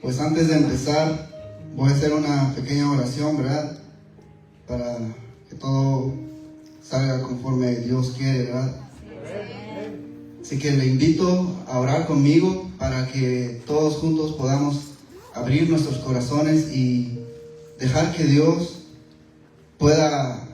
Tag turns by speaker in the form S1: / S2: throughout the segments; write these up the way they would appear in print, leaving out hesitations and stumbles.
S1: Pues antes de empezar, voy a hacer una pequeña oración, ¿verdad? Para que todo salga conforme Dios quiere, ¿verdad? Así que le invito a orar conmigo para que todos juntos podamos abrir nuestros corazones y dejar que Dios pueda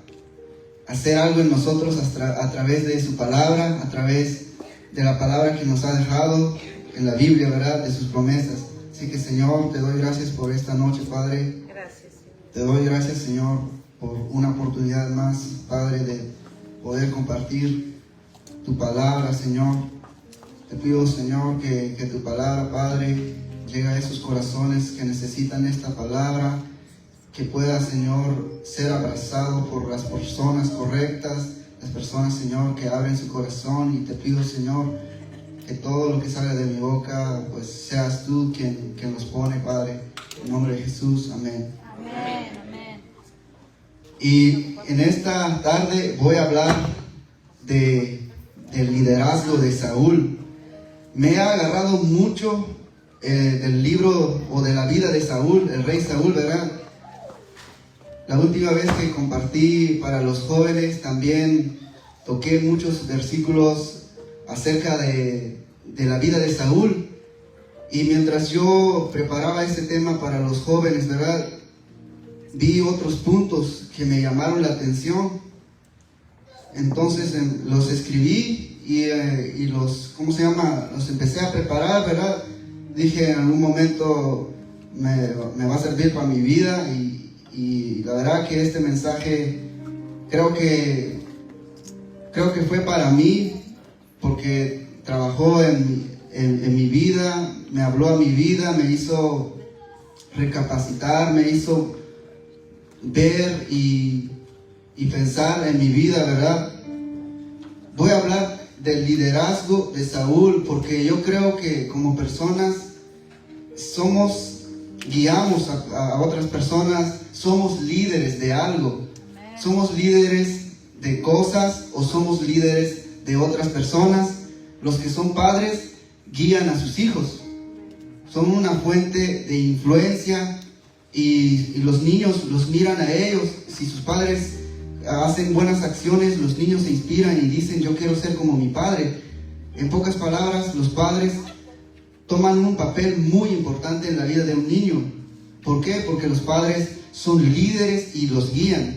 S1: hacer algo en nosotros a través de su palabra, a través de la palabra que nos ha dejado en la Biblia, ¿verdad? De sus promesas. Así que, Señor, te doy gracias por esta noche, Padre.
S2: Gracias.
S1: Te doy gracias, Señor, por una oportunidad más, Padre, de poder compartir tu palabra, Señor. Te pido, Señor, que tu palabra, Padre, llegue a esos corazones que necesitan esta palabra, que pueda, Señor, ser abrazado por las personas correctas, las personas, Señor, que abren su corazón. Y te pido, Señor, que todo lo que salga de mi boca, pues seas tú quien los pone, Padre. En nombre de Jesús, amén.
S2: Amén. Amén.
S1: Y en esta tarde voy a hablar del liderazgo de Saúl. Me ha agarrado mucho del libro o de la vida de Saúl, el rey Saúl, ¿verdad? La última vez que compartí para los jóvenes también toqué muchos versículos acerca de la vida de Saúl. Y mientras yo preparaba este tema para los jóvenes, ¿verdad?, vi otros puntos que me llamaron la atención. Entonces los escribí y los empecé a preparar, ¿verdad? Dije, en algún momento me va a servir para mi vida. Y la verdad que este mensaje creo que fue para mí, porque trabajó en mi vida, me habló a mi vida, me hizo recapacitar, me hizo ver y pensar en mi vida, ¿verdad? Voy a hablar del liderazgo de Saúl, porque yo creo que como personas guiamos a otras personas, somos líderes de algo, somos líderes de cosas o somos líderes de otras personas. Los que son padres guían a sus hijos, son una fuente de influencia y los niños los miran a ellos. Si sus padres hacen buenas acciones, los niños se inspiran y dicen, yo quiero ser como mi padre. En pocas palabras, los padres toman un papel muy importante en la vida de un niño. ¿Por qué? Porque los padres son líderes y los guían.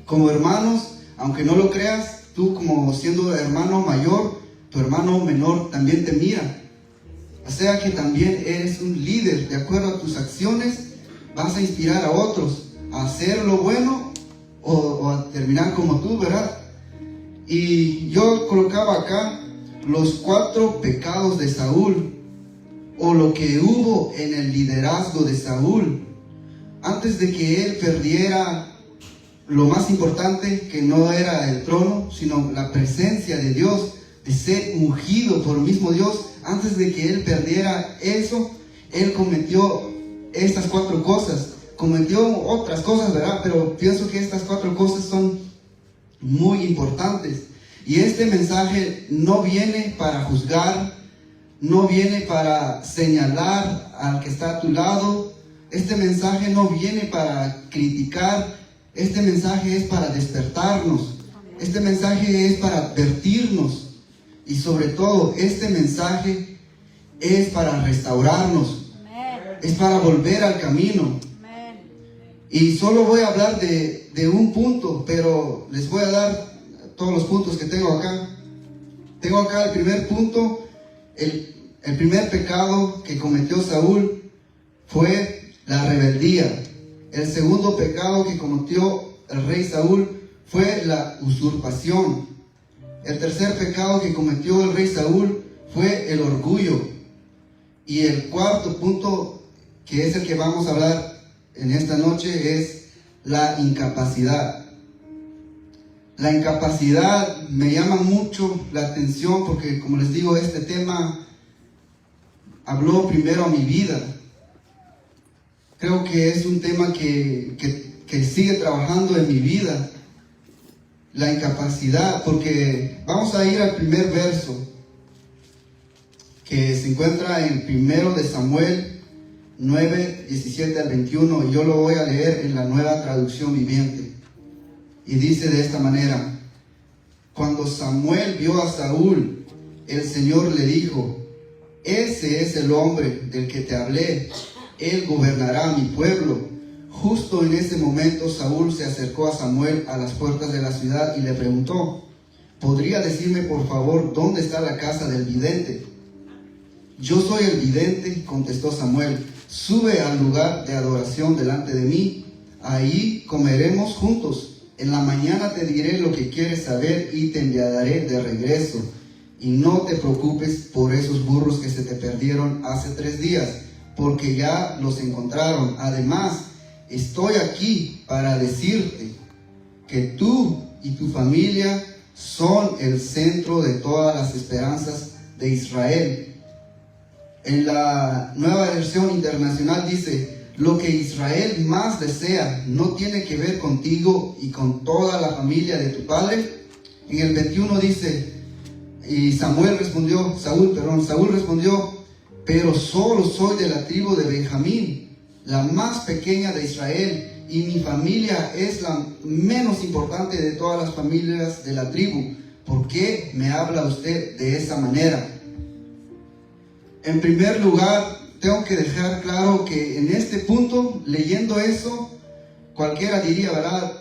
S1: Como hermanos, aunque no lo creas, tú como siendo hermano mayor, tu hermano menor también te mira. O sea que también eres un líder. De acuerdo a tus acciones, vas a inspirar a otros a hacer lo bueno o a terminar como tú, ¿verdad? Y yo colocaba acá los 4 pecados de Saúl, o lo que hubo en el liderazgo de Saúl, antes de que él perdiera lo más importante, que no era el trono, sino la presencia de Dios, de ser ungido por el mismo Dios. Antes de que él perdiera eso, él cometió estas 4 cosas. Cometió otras cosas, ¿verdad? Pero pienso que estas 4 cosas son muy importantes. Y este mensaje no viene para juzgar, no viene para señalar al que está a tu lado. Este mensaje no viene para criticar. Este mensaje es para despertarnos. Este mensaje es para advertirnos. Y sobre todo, este mensaje es para restaurarnos. Es para volver al camino. Y solo voy a hablar de un punto, pero les voy a dar todos los puntos que tengo acá. Tengo acá el primer punto. El primer pecado que cometió Saúl fue la rebeldía. El segundo pecado que cometió el rey Saúl fue la usurpación. El tercer pecado que cometió el rey Saúl fue el orgullo. Y el cuarto punto, que es el que vamos a hablar en esta noche, es la incapacidad. La incapacidad me llama mucho la atención porque, como les digo, este tema habló primero a mi vida. Creo que es un tema que sigue trabajando en mi vida. La incapacidad, porque vamos a ir al primer verso que se encuentra en 1 de Samuel, 9, 17 al 21, y yo lo voy a leer en la Nueva Traducción Viviente. Y dice de esta manera: cuando Samuel vio a Saúl, el Señor le dijo: ese es el hombre del que te hablé, él gobernará a mi pueblo. Justo en ese momento Saúl se acercó a Samuel a las puertas de la ciudad y le preguntó: ¿podría decirme por favor dónde está la casa del vidente? Yo soy el vidente, contestó Samuel. Sube al lugar de adoración delante de mí, ahí comeremos juntos. En la mañana te diré lo que quieres saber y te enviaré de regreso. Y no te preocupes por esos burros que se te perdieron hace 3 días, porque ya los encontraron. Además, estoy aquí para decirte que tú y tu familia son el centro de todas las esperanzas de Israel. En la Nueva Versión Internacional dice: lo que Israel más desea no tiene que ver contigo y con toda la familia de tu padre. En el 21 dice: y Saúl respondió: pero solo soy de la tribu de Benjamín, la más pequeña de Israel, y mi familia es la menos importante de todas las familias de la tribu. ¿Por qué me habla usted de esa manera? En primer lugar, tengo que dejar claro que en este punto, leyendo eso, cualquiera diría, ¿verdad?,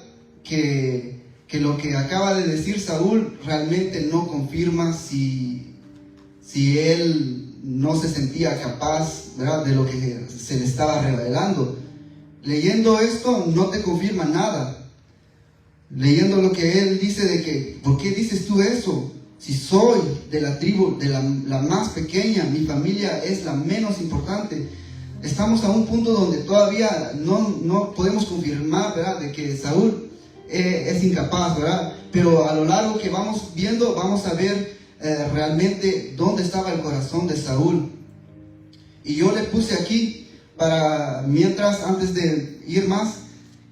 S1: que lo que acaba de decir Saúl realmente no confirma si él no se sentía capaz, ¿verdad?, de lo que se le estaba revelando. Leyendo esto no te confirma nada. Leyendo lo que él dice de que, ¿por qué dices tú eso? Si soy de la tribu, de la más pequeña, mi familia es la menos importante. Estamos a un punto donde todavía no podemos confirmar, ¿verdad?, de que Saúl es incapaz, ¿verdad? Pero a lo largo que vamos viendo, vamos a ver realmente dónde estaba el corazón de Saúl. Y yo le puse aquí, antes de ir más,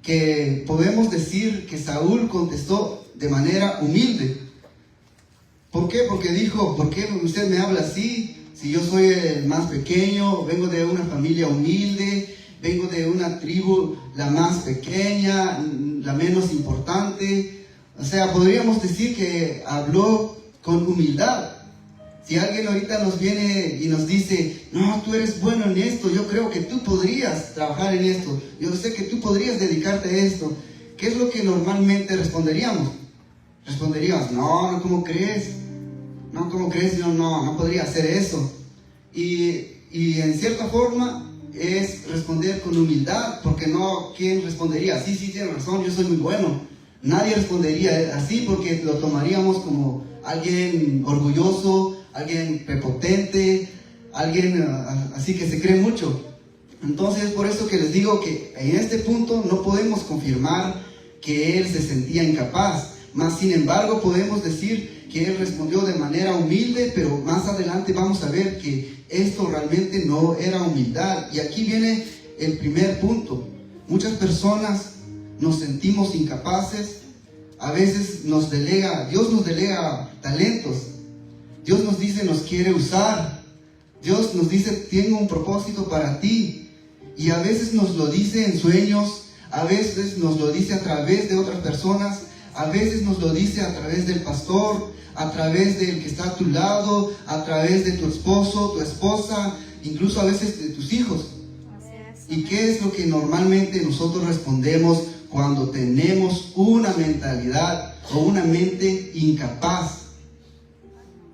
S1: que podemos decir que Saúl contestó de manera humilde. ¿Por qué? Porque dijo: ¿por qué usted me habla así? Si yo soy el más pequeño, vengo de una familia humilde, vengo de una tribu la más pequeña, la menos importante. O sea, podríamos decir que habló con humildad. Si alguien ahorita nos viene y nos dice: no, tú eres bueno en esto, yo creo que tú podrías trabajar en esto, yo sé que tú podrías dedicarte a esto, ¿qué es lo que normalmente responderíamos? Responderíamos: no, ¿cómo crees? No, ¿cómo crees? Yo no podría hacer eso. Y en cierta forma es responder con humildad, porque ¿quién respondería? Sí, tiene razón, yo soy muy bueno. Nadie respondería así, porque lo tomaríamos como alguien orgulloso, alguien prepotente, alguien así que se cree mucho. Entonces, por eso que les digo que en este punto no podemos confirmar que él se sentía incapaz. Mas, sin embargo, podemos decir que él respondió de manera humilde, pero más adelante vamos a ver que esto realmente no era humildad. Y aquí viene el primer punto. Muchas personas nos sentimos incapaces. A veces Dios nos delega talentos. Dios nos dice, nos quiere usar. Dios nos dice, tengo un propósito para ti. Y a veces nos lo dice en sueños, a veces nos lo dice a través de otras personas, a veces nos lo dice a través del pastor, a través del que está a tu lado, a través de tu esposo, tu esposa, incluso a veces de tus hijos. ¿Y qué es lo que normalmente nosotros respondemos cuando tenemos una mentalidad o una mente incapaz?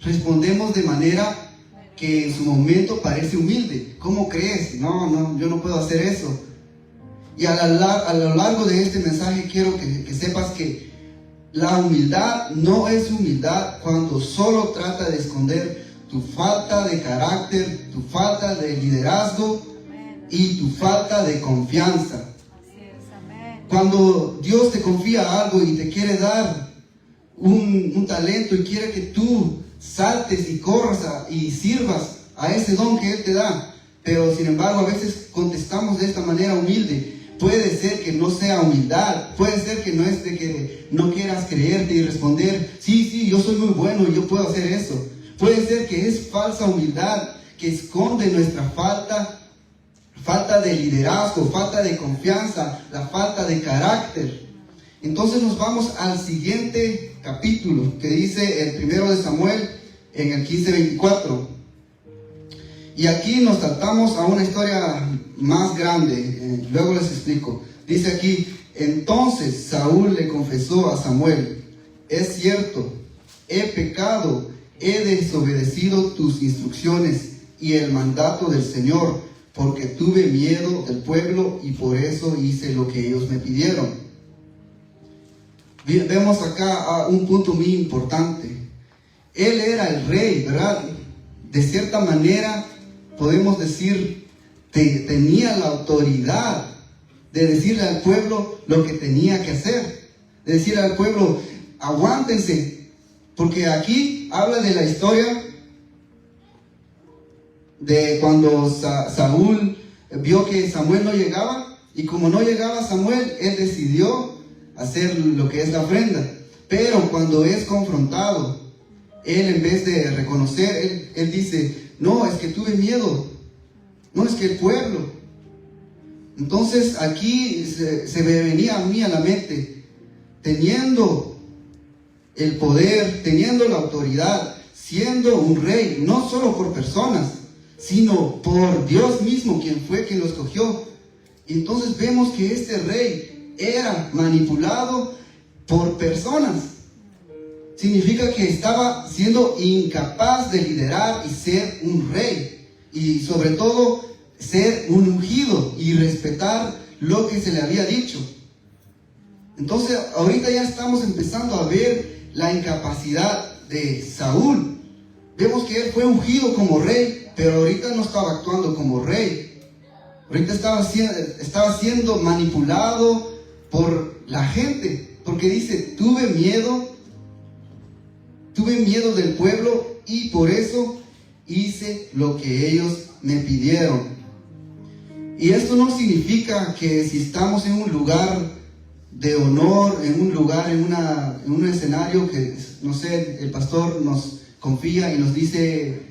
S1: Respondemos de manera que en su momento parece humilde. ¿Cómo crees? No, yo no puedo hacer eso. Y a lo largo de este mensaje quiero que sepas que la humildad no es humildad cuando solo trata de esconder tu falta de carácter, tu falta de liderazgo y tu falta de confianza. Cuando Dios te confía algo y te quiere dar un talento y quiere que tú saltes y corras y sirvas a ese don que Él te da, pero sin embargo a veces contestamos de esta manera humilde. Puede ser que no sea humildad, puede ser que no es de que no quieras creerte y responder, sí, yo soy muy bueno y yo puedo hacer eso. Puede ser que es falsa humildad, que esconde nuestra falta falta de liderazgo, falta de confianza, la falta de carácter. Entonces nos vamos al siguiente capítulo, que dice el 1 de Samuel en el 15:24. Y aquí nos saltamos a una historia más grande, luego les explico. Dice aquí: entonces Saúl le confesó a Samuel: es cierto, he pecado, he desobedecido tus instrucciones y el mandato del Señor, porque tuve miedo del pueblo y por eso hice lo que ellos me pidieron. Vemos acá un punto muy importante. Él era el rey, ¿verdad? De cierta manera podemos decir, tenía la autoridad de decirle al pueblo lo que tenía que hacer, de decirle al pueblo: aguántense, porque aquí habla de la historia de cuando Saúl vio que Samuel no llegaba, y como no llegaba Samuel, él decidió hacer lo que es la ofrenda. Pero cuando es confrontado, él, en vez de reconocer, él dice: no, es que tuve miedo, no, es que el pueblo. Entonces aquí se me venía a mí a la mente, teniendo el poder, teniendo la autoridad, siendo un rey, no solo por personas, sino por Dios mismo, quien fue quien lo escogió. Y entonces vemos que este rey era manipulado por personas. Significa que estaba siendo incapaz de liderar y ser un rey, y sobre todo ser un ungido y respetar lo que se le había dicho. Entonces ahorita ya estamos empezando a ver la incapacidad de Saúl. Vemos que él fue ungido como rey, pero ahorita no estaba actuando como rey. Ahorita estaba siendo manipulado por la gente, porque dice: tuve miedo del pueblo y por eso hice lo que ellos me pidieron. Y esto no significa que si estamos en un lugar de honor, en un lugar, en un escenario que, no sé, el pastor nos confía y nos dice: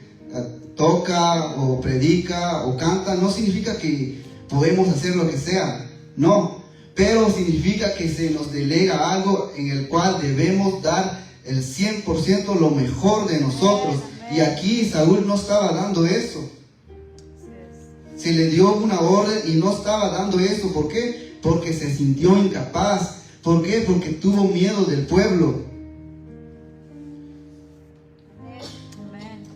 S1: toca o predica o canta, no significa que podemos hacer lo que sea, no, pero significa que se nos delega algo en el cual debemos dar el 100%, lo mejor de nosotros. Y aquí Saúl no estaba dando eso. Se le dio una orden y no estaba dando eso. ¿Por qué? Porque se sintió incapaz. ¿Por qué? Porque tuvo miedo del pueblo.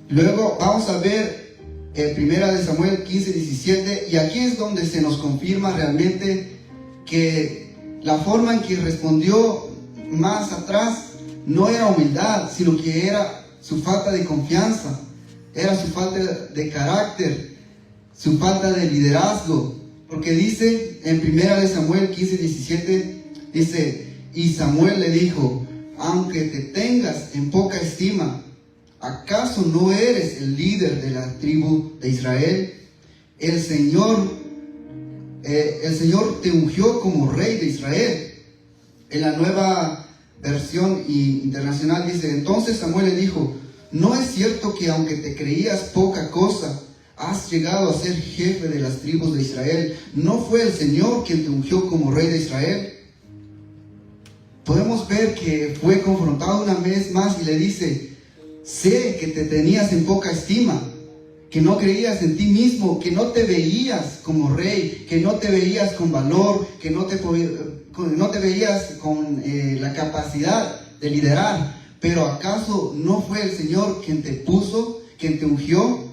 S1: Luego vamos a ver el 1 de Samuel 15:17, y aquí es donde se nos confirma realmente que la forma en que respondió más atrás no era humildad, sino que era su falta de confianza, era su falta de carácter, su falta de liderazgo. Porque dice en 1 de Samuel 15:17, dice: y Samuel le dijo: aunque te tengas en poca estima, ¿acaso no eres el líder de la tribu de Israel? El Señor te ungió como rey de Israel. En la Nueva Versión Internacional dice: entonces Samuel le dijo: ¿no es cierto que aunque te creías poca cosa, has llegado a ser jefe de las tribus de Israel? ¿No fue el Señor quien te ungió como rey de Israel? Podemos ver que fue confrontado una vez más y le dice: sé que te tenías en poca estima, que no creías en ti mismo, que no te veías como rey, que no te veías con valor, que no te veías con la capacidad de liderar. Pero ¿acaso no fue el Señor quien te puso, quien te ungió?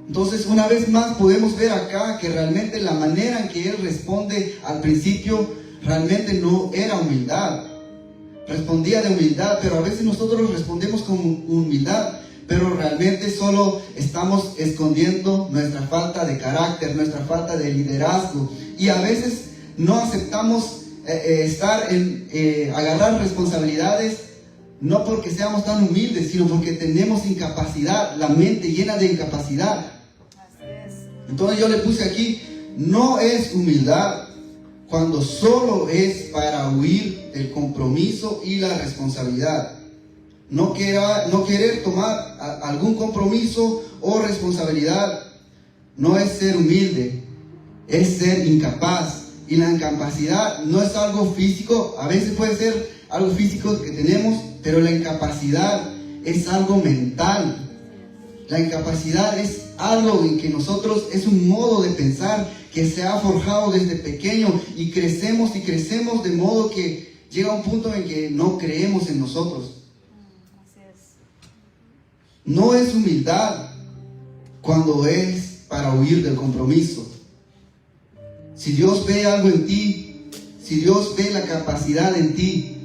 S1: Entonces, una vez más podemos ver acá que realmente la manera en que él responde al principio realmente no era humildad. Respondía de humildad, pero a veces nosotros respondemos con humildad, pero realmente solo estamos escondiendo nuestra falta de carácter, nuestra falta de liderazgo. Y a veces no aceptamos agarrar responsabilidades, no porque seamos tan humildes, sino porque tenemos incapacidad, la mente llena de incapacidad. Entonces yo le puse aquí: no es humildad cuando solo es para huir del compromiso y la responsabilidad. No querer tomar algún compromiso o responsabilidad no es ser humilde. es ser incapaz. Y la incapacidad no es algo físico, a veces puede ser algo físico que tenemos, pero la incapacidad es algo mental. La incapacidad es algo en que nosotros, es un modo de pensar que se ha forjado desde pequeño y crecemos de modo que llega un punto en que no creemos en nosotros. No es humildad cuando es para huir del compromiso. Si Dios ve algo en ti, si Dios ve la capacidad en ti,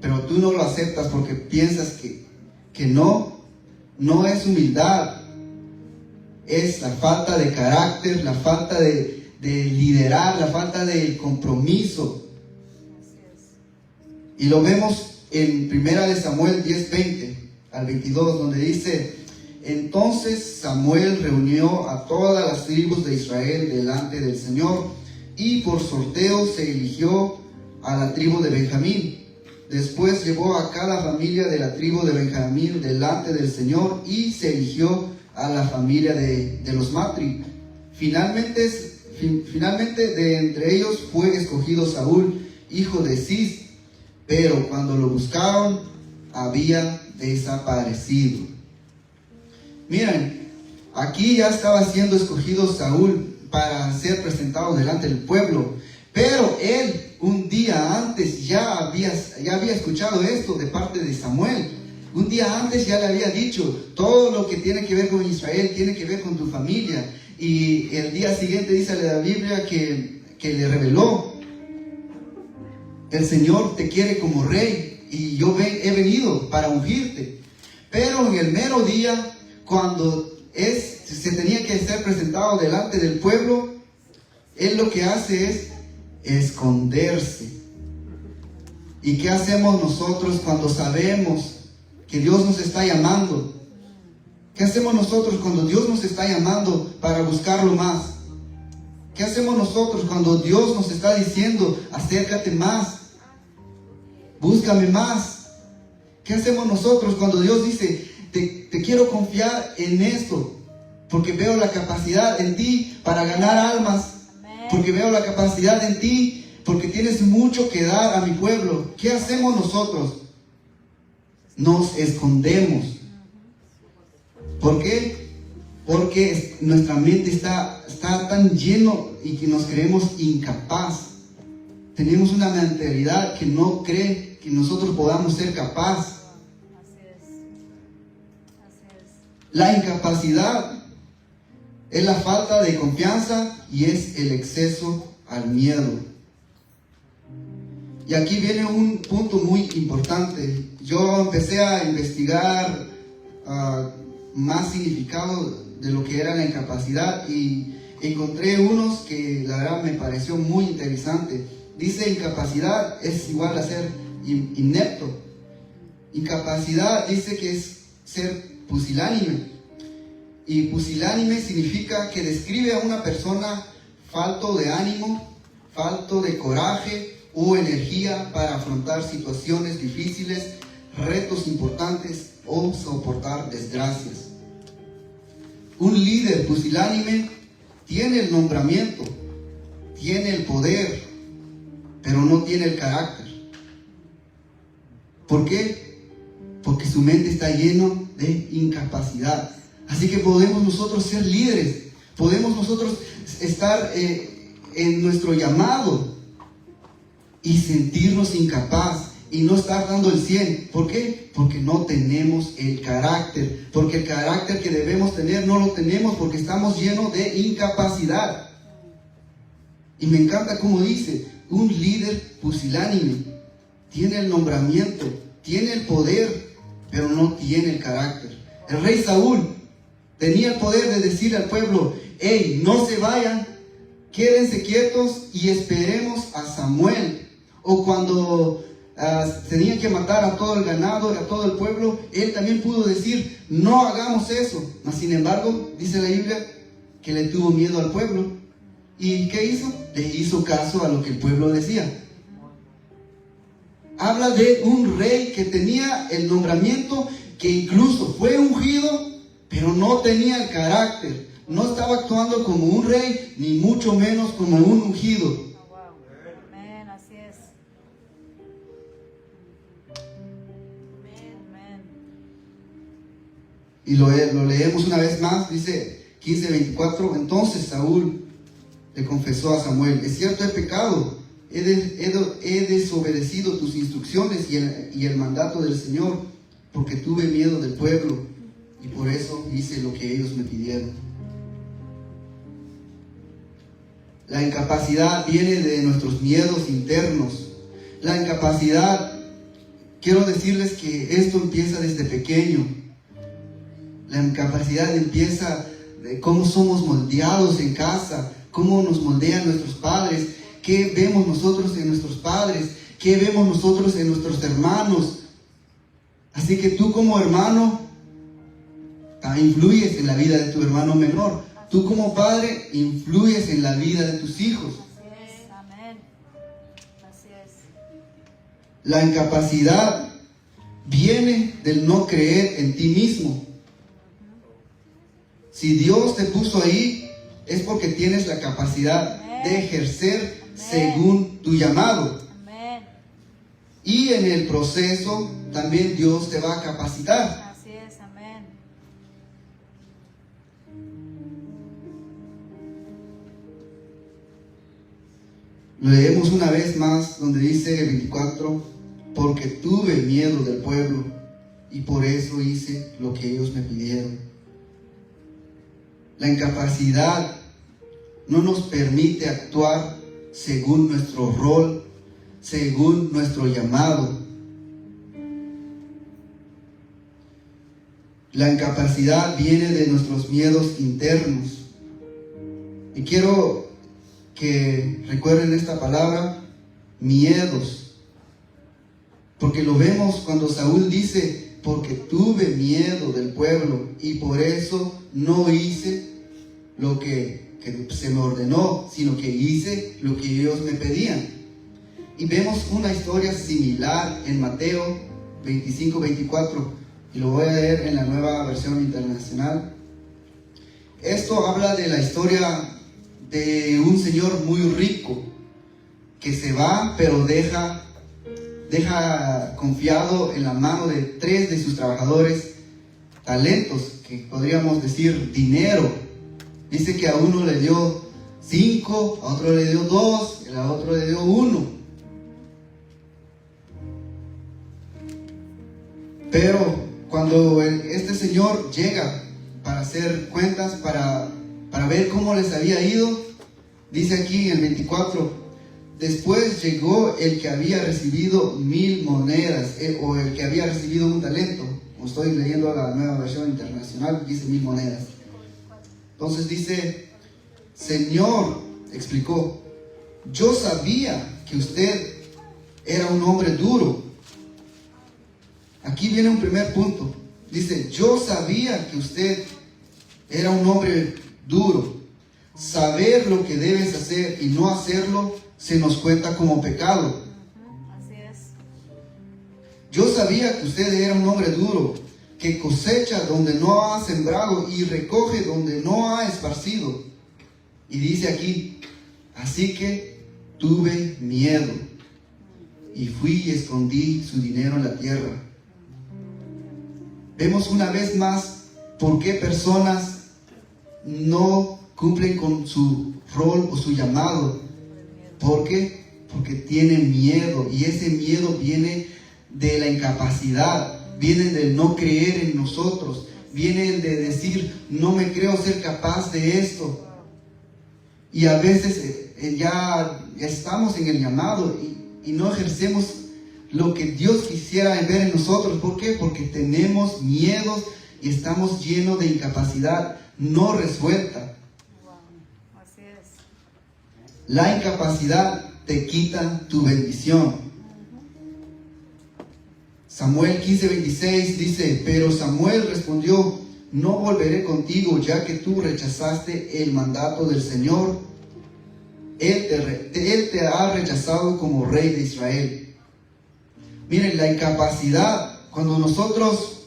S1: pero tú no lo aceptas porque piensas que no es humildad. Es la falta de carácter, la falta de liderar, la falta de compromiso. Y lo vemos en 1 Samuel 10:20 al 22, donde dice: entonces Samuel reunió a todas las tribus de Israel delante del Señor, y por sorteo se eligió a la tribu de Benjamín. Después llevó a cada familia de la tribu de Benjamín delante del Señor, y se eligió a la familia de los Matri. Finalmente de entre ellos fue escogido Saúl, hijo de Cis, pero cuando lo buscaron había desaparecido. Miren, aquí ya estaba siendo escogido Saúl para ser presentado delante del pueblo, pero él un día antes ya había escuchado esto de parte de Samuel. Un día antes ya le había dicho: todo lo que tiene que ver con Israel tiene que ver con tu familia. Y el día siguiente dice la Biblia que le reveló: el Señor te quiere como rey y yo he venido para ungirte. Pero en el mero día, cuando se tenía que ser presentado delante del pueblo, él lo que hace es esconderse. ¿Y qué hacemos nosotros cuando sabemos que Dios nos está llamando? ¿Qué hacemos nosotros cuando Dios nos está llamando para buscarlo más? ¿Qué hacemos nosotros cuando Dios nos está diciendo: acércate más, búscame más? ¿Qué hacemos nosotros cuando Dios dice: te quiero confiar en esto, porque veo la capacidad en ti para ganar almas, porque veo la capacidad en ti, porque tienes mucho que dar a mi pueblo? ¿Qué hacemos nosotros? Nos escondemos. ¿Por qué? Porque nuestra mente está tan lleno y que nos creemos incapaz. Tenemos una mentalidad que no cree que nosotros podamos ser capaces. La incapacidad es la falta de confianza y es el exceso al miedo. Y aquí viene un punto muy importante. Yo empecé a investigar más significado de lo que era la incapacidad y encontré unos que la verdad me pareció muy interesante. Dice: incapacidad es igual a ser inepto. Incapacidad dice que es ser pusilánime. Y pusilánime significa que describe a una persona falto de ánimo, falto de coraje o energía para afrontar situaciones difíciles, retos importantes o soportar desgracias. Un líder pusilánime tiene el nombramiento, tiene el poder, pero no tiene el carácter. ¿Por qué? Porque su mente está lleno de incapacidad. Así que podemos nosotros ser líderes, podemos nosotros estar en nuestro llamado y sentirnos incapaz y no estar dando el 100. ¿Por qué? Porque no tenemos el carácter, porque el carácter que debemos tener no lo tenemos porque estamos llenos de incapacidad. Y me encanta como dice: un líder pusilánime tiene el nombramiento, tiene el poder, pero no tiene el carácter. El rey Saúl tenía el poder de decirle al pueblo: hey, no se vayan, quédense quietos y esperemos a Samuel. O cuando tenían que matar a todo el ganado, a todo el pueblo, él también pudo decir: no hagamos eso. Mas sin embargo, dice la Biblia que le tuvo miedo al pueblo. ¿Y qué hizo? Le hizo caso a lo que el pueblo decía. Habla de un rey que tenía el nombramiento, que incluso fue ungido, pero no tenía el carácter, No estaba actuando como un rey, ni mucho menos como un ungido.
S2: Oh, wow. Amén, así es. Amén.
S1: Y lo leemos una vez más, dice 15:24. Entonces Saúl le confesó a Samuel: es cierto, he pecado, he desobedecido tus instrucciones y el mandato del Señor, porque tuve miedo del pueblo y por eso hice lo que ellos me pidieron. La incapacidad viene de nuestros miedos internos. La incapacidad, quiero decirles que esto empieza desde pequeño. La incapacidad empieza de cómo somos moldeados en casa, cómo nos moldean nuestros padres, qué vemos nosotros en nuestros padres, qué vemos nosotros en nuestros hermanos. Así que tú como hermano influyes en la vida de tu hermano menor. Tú como padre influyes en la vida de tus hijos.
S2: Así es, amén. Así es.
S1: La incapacidad viene del no creer en ti mismo. Si Dios te puso ahí, es porque tienes la capacidad de ejercer según tu llamado.
S2: Amén.
S1: Y en el proceso también Dios te va a capacitar.
S2: Así es, amén.
S1: Leemos una vez más donde dice el 24: porque tuve miedo del pueblo y por eso hice lo que ellos me pidieron. La incapacidad no nos permite actuar según nuestro rol, según nuestro llamado. La incapacidad viene de nuestros miedos internos. Y quiero que recuerden esta palabra, miedos. Porque lo vemos cuando Saúl dice: porque tuve miedo del pueblo y por eso no hice lo que se me ordenó, sino que hice lo que ellos me pedían. Y vemos una historia similar en Mateo 25:24, y lo voy a leer en la Nueva Versión Internacional. Esto habla de la historia de un señor muy rico que se va, pero deja confiado en la mano de 3 de sus trabajadores talentos, que podríamos decir dinero. Dice que a uno le dio 5, a otro le dio 2, y a otro le dio 1. Pero cuando este señor llega para hacer cuentas, para ver cómo les había ido, dice aquí en el 24: después llegó el que había recibido 1000 monedas, o el que había recibido un talento. Como estoy leyendo la Nueva Versión Internacional, dice 1000 monedas. Entonces dice: Señor, explicó, yo sabía que usted era un hombre duro. Aquí viene un primer punto. Dice: yo sabía que usted era un hombre duro. Saber lo que debes hacer y no hacerlo se nos cuenta como pecado.
S2: Así es.
S1: Yo sabía que usted era un hombre duro, que cosecha donde no ha sembrado y recoge donde no ha esparcido. Y dice aquí: así que tuve miedo y fui y escondí su dinero en la tierra. Vemos una vez más por qué personas no cumplen con su rol o su llamado. ¿Por qué? Porque tienen miedo, y ese miedo viene de la incapacidad, viene del no creer en nosotros, viene de decir: no me creo ser capaz de esto. Y a veces ya estamos en el llamado y no ejercemos lo que Dios quisiera ver en nosotros. ¿Por qué? Porque tenemos miedos y estamos llenos de incapacidad no resuelta.
S2: Wow. Así es.
S1: La incapacidad te quita tu bendición. Samuel 15:26 dice: pero Samuel respondió: no volveré contigo, ya que tú rechazaste el mandato del Señor. Él te ha rechazado como rey de Israel. Miren, la incapacidad, cuando nosotros,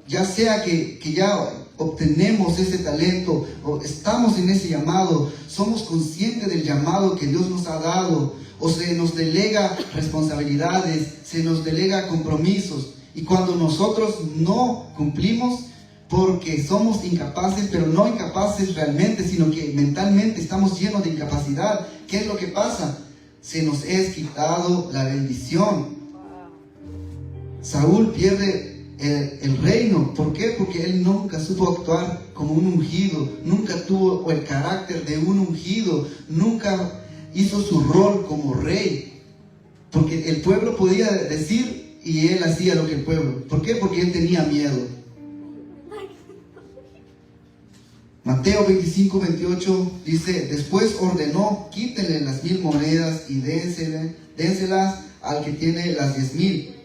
S1: ya sea que ya obtenemos ese talento o estamos en ese llamado, somos conscientes del llamado que Dios nos ha dado, o se nos delega responsabilidades, se nos delega compromisos, y cuando nosotros no cumplimos porque somos incapaces, pero no incapaces realmente, sino que mentalmente estamos llenos de incapacidad, ¿qué es lo que pasa? Se nos es quitado la bendición. Saúl pierde el reino. ¿Por qué? Porque él nunca supo actuar como un ungido, nunca tuvo el carácter de un ungido, nunca hizo su rol como rey, porque el pueblo podía decir y él hacía lo que el pueblo. ¿Por qué? Porque él tenía miedo. Mateo 25-28 dice: después ordenó, quítenle las 1000 monedas y dénselas al que tiene las 10,000.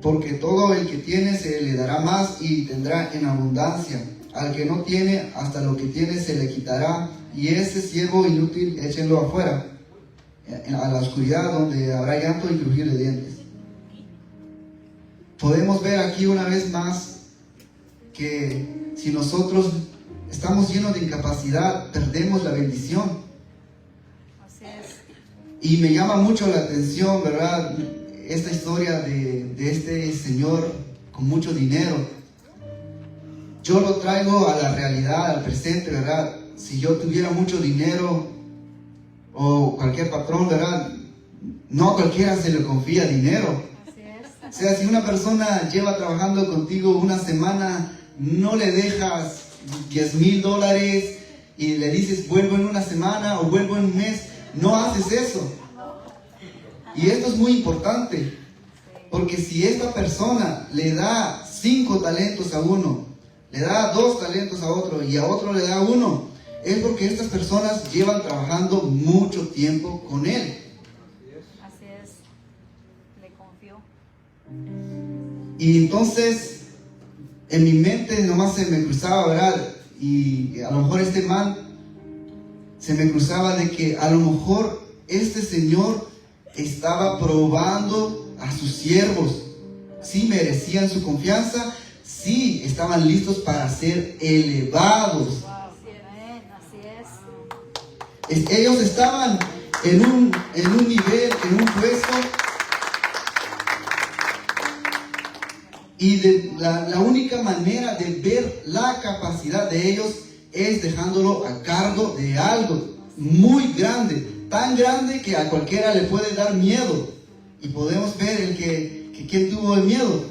S1: Porque todo el que tiene se le dará más y tendrá en abundancia. Al que no tiene, hasta lo que tiene se le quitará. Y ese siervo inútil, échenlo afuera, a la oscuridad, donde habrá llanto y crujir de dientes. Podemos ver aquí una vez más que si nosotros estamos llenos de incapacidad, perdemos la bendición.
S2: Así es.
S1: Y me llama mucho la atención, ¿verdad?, esta historia de este señor con mucho dinero. Yo lo traigo a la realidad, al presente, ¿verdad? Si yo tuviera mucho dinero, o cualquier patrón, ¿verdad?, no a cualquiera se le confía dinero.
S2: Así es.
S1: O sea, si una persona lleva trabajando contigo una semana, no le dejas $10,000 y le dices vuelvo en una semana o vuelvo en un mes. No haces eso. Y esto es muy importante, porque si esta persona le da 5 talentos a uno, le da 2 talentos a otro y a otro le da 1, es porque estas personas llevan trabajando mucho tiempo con él.
S2: Así es. Le confió.
S1: Y entonces en mi mente nomás se me cruzaba, ¿verdad? Y a lo mejor este man se me cruzaba de que a lo mejor este señor estaba probando a sus siervos. Sí merecían su confianza, sí estaban listos para ser elevados.
S2: Así es.
S1: Ellos estaban en un nivel, en un puesto, y la única manera de ver la capacidad de ellos es dejándolo a cargo de algo muy grande, tan grande que a cualquiera le puede dar miedo, y podemos ver el que quién tuvo el miedo.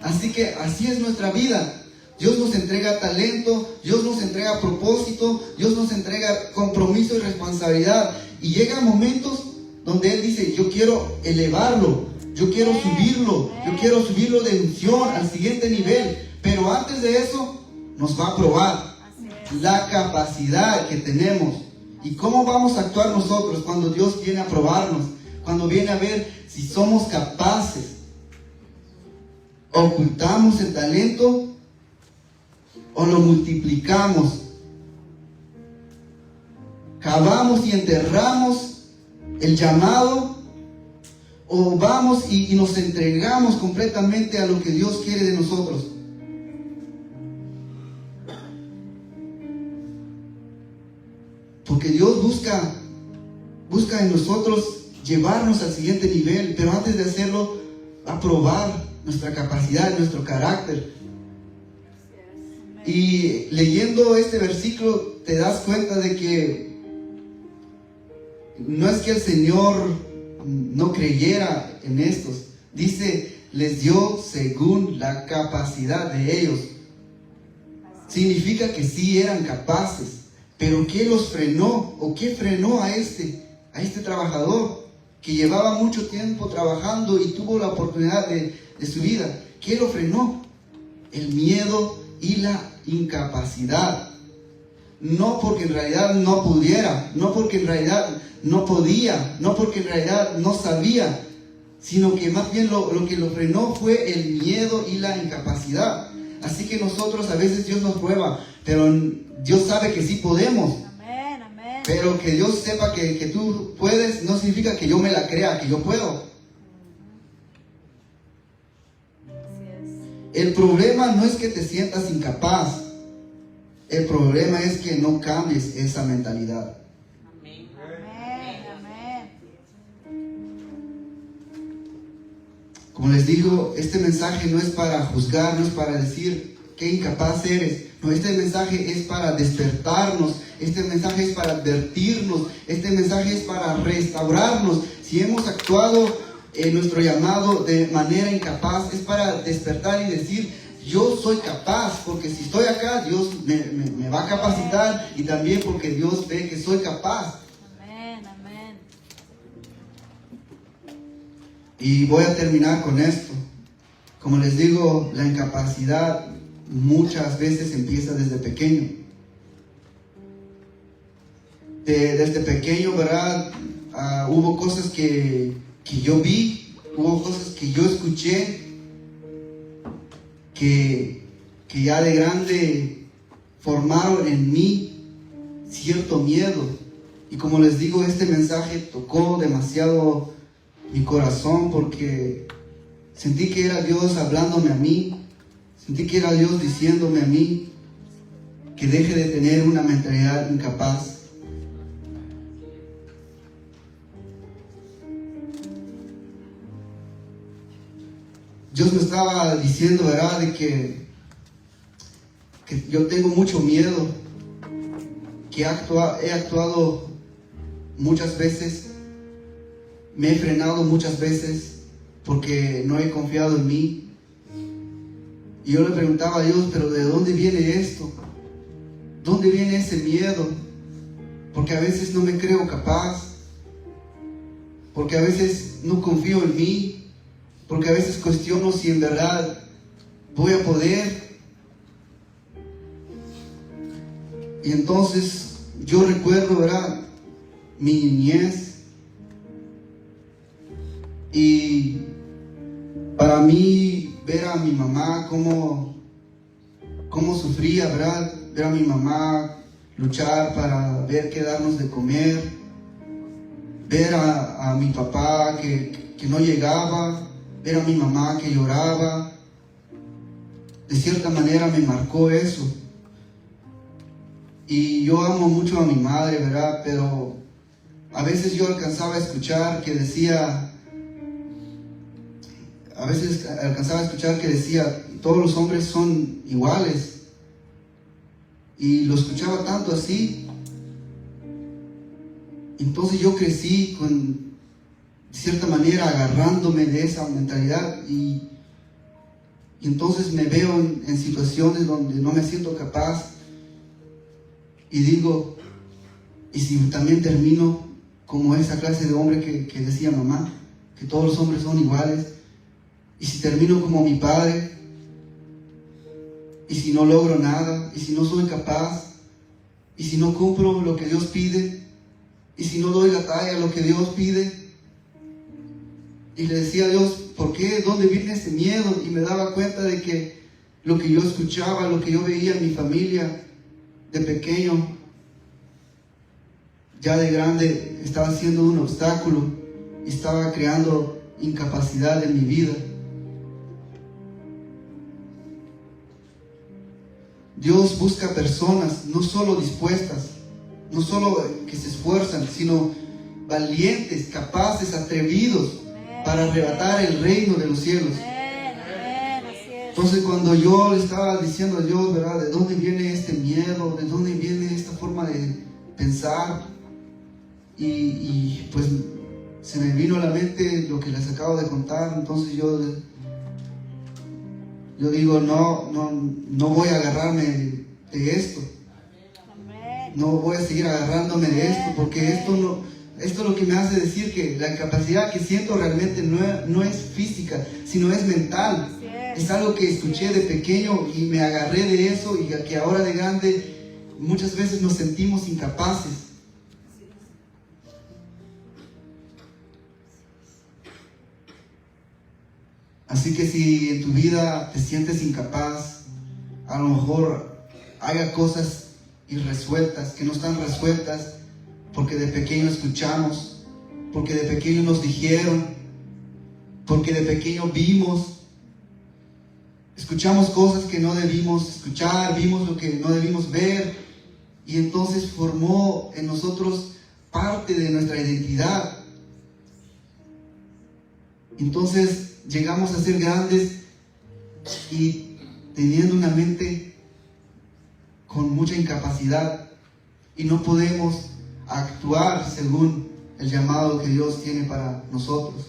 S1: Así que así es nuestra vida. Dios nos entrega talento, Dios nos entrega propósito, Dios nos entrega compromiso y responsabilidad, y llegan momentos donde Él dice: yo quiero elevarlo, yo quiero subirlo, yo quiero subirlo de unción al siguiente nivel. Pero antes de eso nos va a probar la capacidad que tenemos. ¿Y cómo vamos a actuar nosotros cuando Dios viene a probarnos? Cuando viene a ver si somos capaces. ¿Ocultamos el talento o lo multiplicamos? ¿Cavamos y enterramos el llamado, o vamos y nos entregamos completamente a lo que Dios quiere de nosotros? Porque Dios busca en nosotros llevarnos al siguiente nivel, pero antes de hacerlo, va a probar nuestra capacidad, nuestro carácter. Y leyendo este versículo te das cuenta de que no es que el Señor no creyera en estos. Dice: les dio según la capacidad de ellos. Significa que sí eran capaces. Pero ¿qué los frenó? ¿O qué frenó a este trabajador que llevaba mucho tiempo trabajando y tuvo la oportunidad de su vida? ¿Qué lo frenó? El miedo y la incapacidad. No porque en realidad no pudiera, no porque en realidad no podía, no porque en realidad no sabía, sino que más bien lo que lo frenó fue el miedo y la incapacidad. Así que nosotros a veces Dios nos prueba, pero Dios sabe que sí podemos.
S2: Amén, amén.
S1: Pero que Dios sepa que tú puedes no significa que yo me la crea, que yo puedo.
S2: Así
S1: El problema no es que te sientas incapaz. El problema es que no cambies esa mentalidad.
S2: Amén. Amén.
S1: Como les digo, este mensaje no es para juzgar, no es para decir qué incapaz eres. No, este mensaje es para despertarnos. Este mensaje es para advertirnos. Este mensaje es para restaurarnos. Si hemos actuado en nuestro llamado de manera incapaz, es para despertar y decir: yo soy capaz, porque si estoy acá, Dios me va a capacitar, y también porque Dios ve que soy capaz.
S2: Amén. Amén.
S1: Y voy a terminar con esto. Como les digo, la incapacidad muchas veces empieza desde pequeño. Desde pequeño, ¿verdad? Hubo cosas que yo vi, hubo cosas que yo escuché, que ya de grande formaron en mí cierto miedo. Y como les digo, este mensaje tocó demasiado mi corazón, porque sentí que era Dios hablándome a mí, sentí que era Dios diciéndome a mí que deje de tener una mentalidad incapaz. Dios me estaba diciendo, ¿verdad?, de que yo tengo mucho miedo, que he actuado muchas veces, me he frenado muchas veces porque no he confiado en mí. Y yo le preguntaba a Dios: pero ¿de dónde viene esto? ¿Dónde viene ese miedo? Porque a veces no me creo capaz, porque a veces no confío en mí, porque a veces cuestiono si en verdad voy a poder. Y entonces yo recuerdo, ¿verdad?, mi niñez, y para mí ver a mi mamá cómo sufría, ¿verdad? Ver a mi mamá luchar para ver qué darnos de comer, ver a mi papá que no llegaba, ver a mi mamá que lloraba. De cierta manera me marcó eso. Y yo amo mucho a mi madre, ¿verdad? Pero a veces yo alcanzaba a escuchar que decía, todos los hombres son iguales. Y lo escuchaba tanto así. Entonces yo crecí de cierta manera agarrándome de esa mentalidad, y entonces me veo en situaciones donde no me siento capaz y digo: ¿y si también termino como esa clase de hombre que decía mamá, que todos los hombres son iguales? ¿Y si termino como mi padre? ¿Y si no logro nada? ¿Y si no soy capaz? ¿Y si no cumplo lo que Dios pide? ¿Y si no doy la talla a lo que Dios pide? Y le decía a Dios: ¿por qué? ¿Dónde viene ese miedo? Y me daba cuenta de que lo que yo escuchaba, lo que yo veía en mi familia de pequeño, ya de grande estaba siendo un obstáculo y estaba creando incapacidad en mi vida. Dios busca personas no solo dispuestas, no solo que se esfuerzan, sino valientes, capaces, atrevidos para arrebatar el reino de los cielos. Entonces, cuando yo le estaba diciendo a Dios, ¿verdad?, ¿de dónde viene este miedo? ¿De dónde viene esta forma de pensar? Y pues se me vino a la mente lo que les acabo de contar. Entonces yo digo: no voy a agarrarme de esto. No voy a seguir agarrándome de esto, porque esto es lo que me hace decir que la incapacidad que siento realmente no es física, sino es mental. Es algo que escuché de pequeño y me agarré de eso, y que ahora de grande muchas veces nos sentimos incapaces. Así que si en tu vida te sientes incapaz, a lo mejor haya cosas irresueltas, que no están resueltas, porque de pequeño escuchamos, porque de pequeño nos dijeron, porque de pequeño vimos. escuchamos cosas que no debimos escuchar, vimos lo que no debimos ver, y entonces formó en nosotros parte de nuestra identidad. Entonces llegamos a ser grandes y teniendo una mente con mucha incapacidad, y no podemos actuar según el llamado que Dios tiene para nosotros.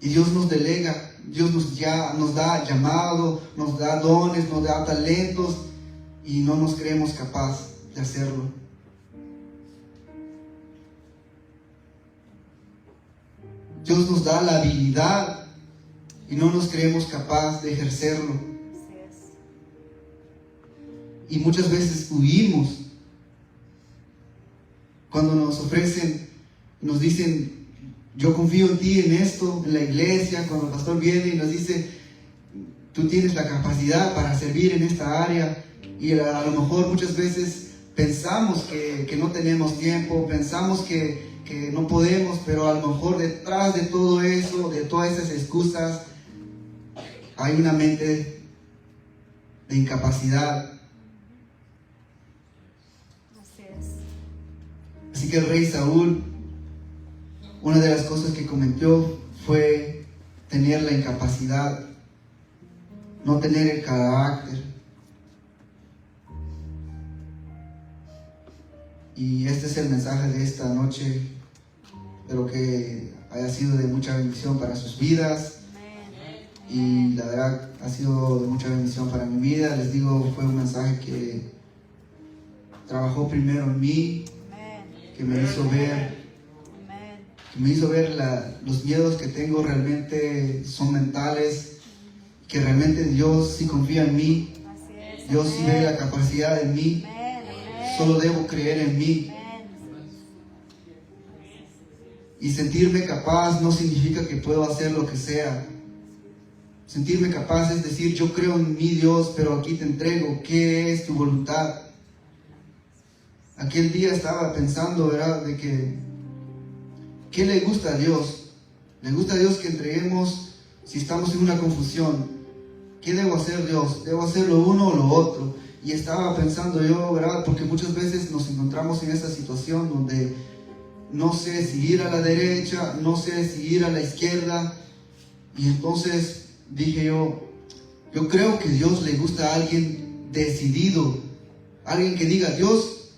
S1: Y Dios nos delega, Dios nos da llamado, nos da dones, nos da talentos, y no nos creemos capaz de hacerlo. Dios nos da la habilidad y no nos creemos capaz de ejercerlo.
S2: Así es.
S1: Y muchas veces huimos cuando nos ofrecen, nos dicen: yo confío en ti en esto, en la iglesia. Cuando el pastor viene y nos dice: tú tienes la capacidad para servir en esta área, y a lo mejor muchas veces pensamos que no tenemos tiempo, pensamos que no podemos, pero a lo mejor detrás de todo eso, de todas esas excusas, hay una mente de incapacidad.
S2: Así es.
S1: Así que el rey Saúl, una de las cosas que cometió fue tener la incapacidad, no tener el carácter. Y este es el mensaje de esta noche. Espero que haya sido de mucha bendición para sus vidas. Y la verdad ha sido de mucha bendición para mi vida. Les digo, fue un mensaje que trabajó primero en mí, que me hizo ver los miedos que tengo realmente son mentales, que realmente Dios sí confía en mí, Dios sí ve la capacidad en mí, solo debo creer en mí. Y sentirme capaz no significa que puedo hacer lo que sea. Sentirme capaz es decir: yo creo en mi Dios, pero aquí te entrego, ¿qué es tu voluntad? Aquel día estaba pensando, ¿verdad?, de que ¿qué le gusta a Dios? ¿Le gusta a Dios que entreguemos si estamos en una confusión? ¿Qué debo hacer, Dios? ¿Debo hacer lo uno o lo otro? Y estaba pensando yo, ¿verdad?, porque muchas veces nos encontramos en esa situación donde no sé si ir a la derecha, no sé si ir a la izquierda. Y entonces dije yo creo que Dios le gusta a alguien decidido, alguien que diga: Dios,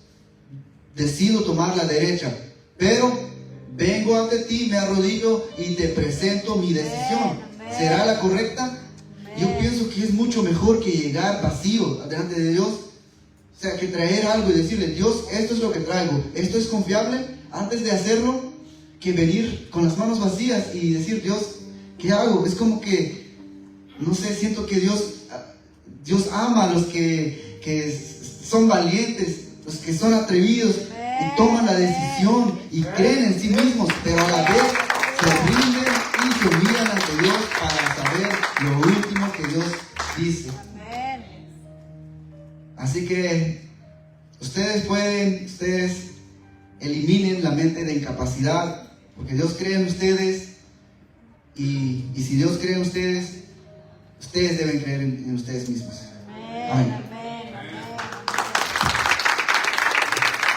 S1: decido tomar la derecha, pero vengo ante ti, me arrodillo y te presento mi decisión. ¿Será la correcta? Yo pienso que es mucho mejor que llegar vacío delante de Dios, o sea, que traer algo y decirle: Dios, esto es lo que traigo, esto es confiable, antes de hacerlo, que venir con las manos vacías y decir: Dios, ¿qué hago? Es como que, no sé, siento que Dios ama a los que son valientes, los que son atrevidos y toman la decisión y creen en sí mismos, pero a la vez se rinden y se humillan ante Dios para saber lo último que Dios dice. Así que ustedes eliminen la mente de incapacidad, porque Dios cree en ustedes, y si Dios cree en ustedes, ustedes deben creer en ustedes mismos. Amén.